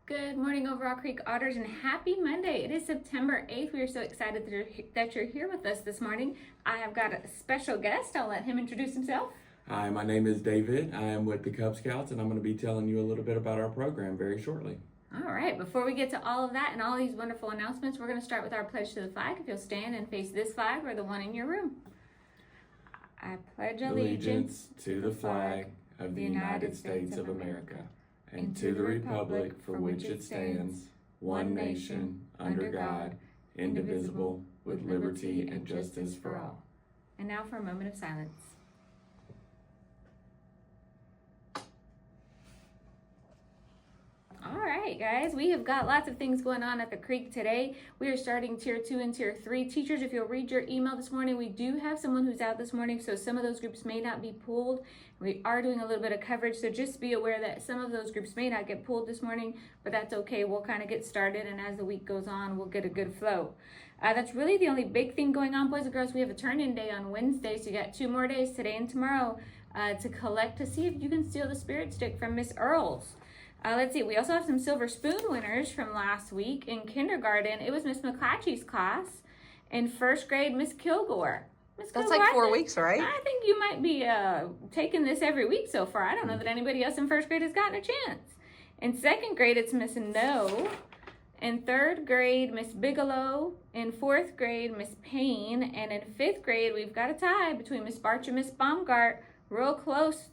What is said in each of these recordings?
Good morning, Overall Creek Otters, and happy Monday. It is September 8th. We are so excited that you're here with us this morning. I have got a special guest. I'll let him introduce himself. Hi, my name is David. I am with the Cub Scouts, and I'm going to be telling you a little bit about our program very shortly. All right, before we get to all of that and all these wonderful announcements, we're going to start with our pledge to the flag. If you'll stand and face this flag or the one in your room. I pledge allegiance to the flag of the United States of America and to the republic for which it stands, one nation, under God, indivisible, with liberty and justice for all. And now for a moment of silence. All right, guys, we have got lots of things going on at the Creek today. We are starting Tier 2 and Tier 3. Teachers, if you'll read your email this morning, we do have someone who's out this morning, so some of those groups may not be pulled. We are doing a little bit of coverage, so just be aware that some of those groups may not get pulled this morning, but that's okay. We'll kind of get started, and as the week goes on, we'll get a good flow. That's really the only big thing going on, boys and girls. We have a turn-in day on Wednesday, so you got 2 more days, today and tomorrow, to collect to see if you can steal the Spirit Stick from Miss Earls. Let's see, we also have some Silver Spoon winners from last week. In kindergarten, it was Miss McClatchy's class. In first grade, Miss Kilgore. That's like 4 weeks, right? I think you might be taking this every week so far. I don't know that anybody else in first grade has gotten a chance. In second grade, it's Miss No. In third grade, Miss Bigelow. In fourth grade, Miss Payne. And in fifth grade, we've got a tie between Miss Barch and Miss Baumgart. Real close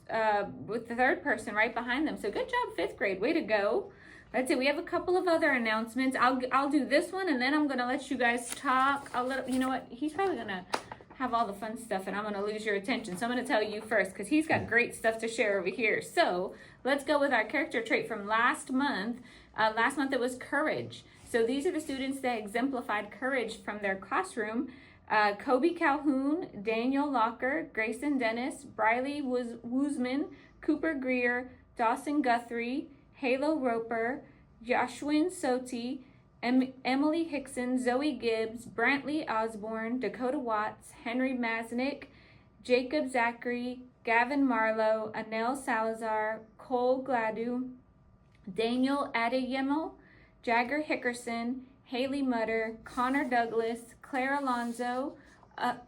with the third person right behind them. So good job, fifth grade. Way to go. Let's see, we have a couple of other announcements. I'll do this one, and then I'm going to let you guys talk a little. You know what? He's probably going to have all the fun stuff, and I'm going to lose your attention. So I'm going to tell you first, because he's got great stuff to share over here. So let's go with our character trait from last month. Last month it was courage. So these are the students that exemplified courage from their classroom. Kobe Calhoun, Daniel Locker, Grayson Dennis, Briley Woosman, Cooper Greer, Dawson Guthrie, Halo Roper, Joshua Soti, Emily Hickson, Zoe Gibbs, Brantley Osborne, Dakota Watts, Henry Masnick, Jacob Zachary, Gavin Marlowe, Anel Salazar, Cole Gladu, Daniel Adeyemo, Jagger Hickerson, Haley Mutter, Connor Douglas, Claire Alonzo,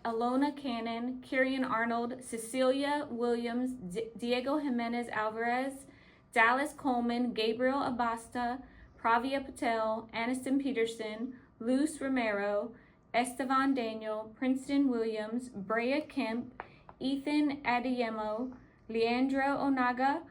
Alona Cannon, Kirian Arnold, Cecilia Williams, Diego Jimenez Alvarez, Dallas Coleman, Gabriel Abasta, Pravia Patel, Aniston Peterson, Luz Romero, Estevan Daniel, Princeton Williams, Brea Kemp, Ethan Adeyemo, Leandro Onaga,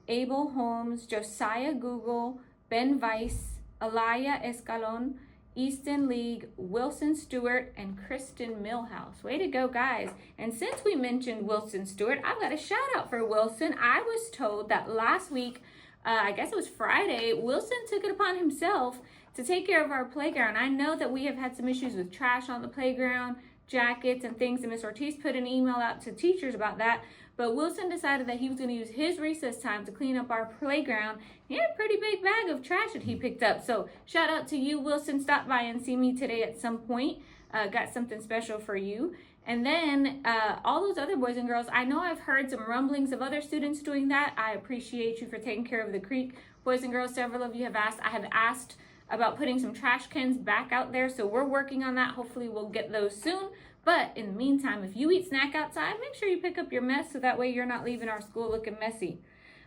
Abel Holmes, Josiah Google, Ben Weiss, Alaya Escalon, Easton League, Wilson Stewart, and Kristen Millhouse. Way to go, guys. And since we mentioned Wilson Stewart, I've got a shout out for Wilson. I was told that last week, I guess it was Friday, Wilson took it upon himself to take care of our playground. I know that we have had some issues with trash on the playground, jackets and things, and Miss Ortiz put an email out to teachers about that. But Wilson decided that he was going to use his recess time to clean up our playground. He had a pretty big bag of trash that he picked up. So shout out to you, Wilson. Stop by and see me today at some point. Got something special for you. And then all those other boys and girls, I know I've heard some rumblings of other students doing that. I appreciate you for taking care of the Creek. Boys and girls, several of you have asked. I have asked about putting some trash cans back out there. So we're working on that. Hopefully we'll get those soon. But in the meantime, if you eat snack outside, make sure you pick up your mess so that way you're not leaving our school looking messy.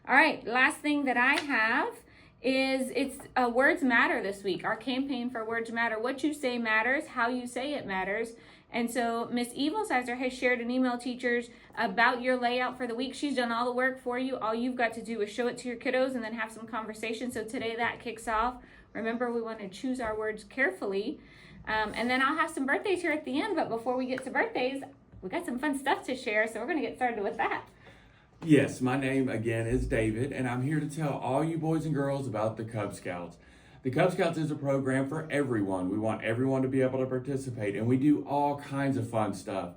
All right, last thing that I have is it's Words Matter this week. Our campaign for Words Matter. What you say matters, how you say it matters. And so Miss Evilsizer has shared an email, teachers, about your layout for the week. She's done all the work for you. All you've got to do is show it to your kiddos and then have some conversation. So today that kicks off. Remember, we want to choose our words carefully. And then I'll have some birthdays here at the end, but before we get to birthdays, we got some fun stuff to share, so we're going to get started with that. Yes, my name again is David, and I'm here to tell all you boys and girls about the Cub Scouts. The Cub Scouts is a program for everyone. We want everyone to be able to participate, and we do all kinds of fun stuff.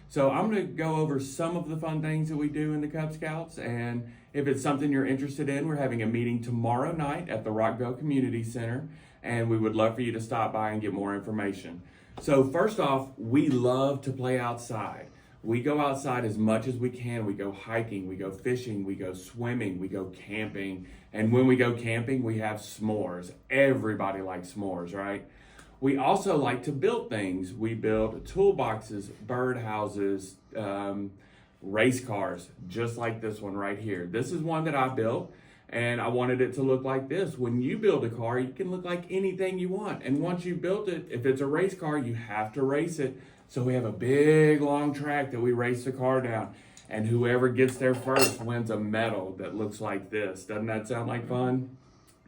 So I'm going to go over some of the fun things that we do in the Cub Scouts, and if it's something you're interested in, we're having a meeting tomorrow night at the Rockville Community Center, and we would love for you to stop by and get more information. So first off, we love to play outside. We go outside as much as we can. We go hiking, we go fishing, we go swimming, we go camping. And when we go camping, we have s'mores. Everybody likes s'mores, right? We also like to build things. We build toolboxes, birdhouses, race cars, just like this one right here. This is one that I built, and I wanted it to look like this. When you build a car, you can look like anything you want. And once you built it, if it's a race car, you have to race it. So we have a big long track that we race the car down. And whoever gets there first wins a medal that looks like this. Doesn't that sound like fun?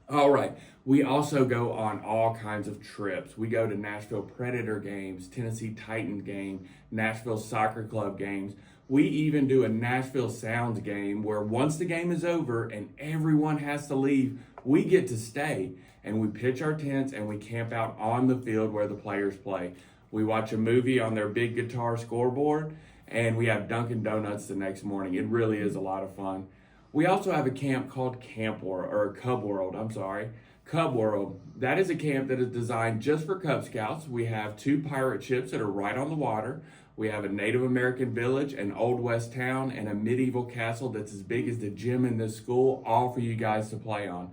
All right. We also go on all kinds of trips. We go to Nashville Predator games, Tennessee Titan game, Nashville Soccer Club games. We even do a Nashville Sounds game where once the game is over and everyone has to leave, we get to stay and we pitch our tents and we camp out on the field where the players play. We watch a movie on their big guitar scoreboard, and we have Dunkin' Donuts the next morning. It really is a lot of fun. We also have a camp called Cub World. Cub World. That is a camp that is designed just for Cub Scouts. We have 2 pirate ships that are right on the water. We have a Native American village, an Old West town, and a medieval castle that's as big as the gym in this school, all for you guys to play on.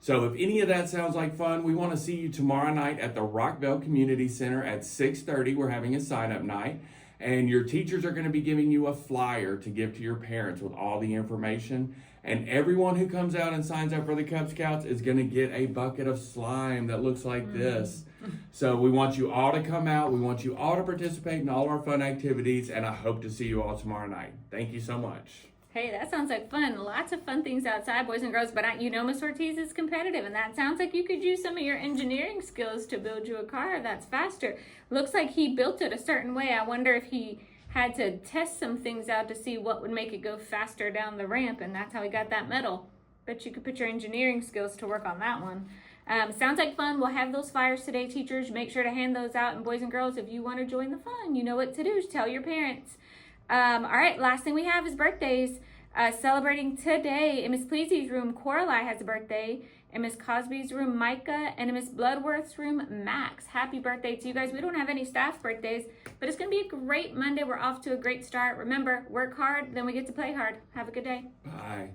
So if any of that sounds like fun, we want to see you tomorrow night at the Rockville Community Center at 6:30. We're having a sign-up night. And your teachers are going to be giving you a flyer to give to your parents with all the information. And everyone who comes out and signs up for the Cub Scouts is going to get a bucket of slime that looks like this. So we want you all to come out. We want you all to participate in all our fun activities. And I hope to see you all tomorrow night. Thank you so much. Hey, that sounds like fun. Lots of fun things outside, boys and girls. But you know Miss Ortiz is competitive, and that sounds like you could use some of your engineering skills to build you a car that's faster. Looks like he built it a certain way. I wonder if he had to test some things out to see what would make it go faster down the ramp, and that's how he got that medal. Bet you could put your engineering skills to work on that one. Sounds like fun. We'll have those flyers today, teachers. Make sure to hand those out. And boys and girls, if you want to join the fun, you know what to do. Tell your parents. All right, last thing we have is birthdays. Celebrating today in Miss Pleasy's room, Coralie has a birthday. In Miss Cosby's room, Micah. And in Miss Bloodworth's room, Max. Happy birthday to you guys. We don't have any staff birthdays, but it's going to be a great Monday. We're off to a great start. Remember, work hard, then we get to play hard. Have a good day. Bye.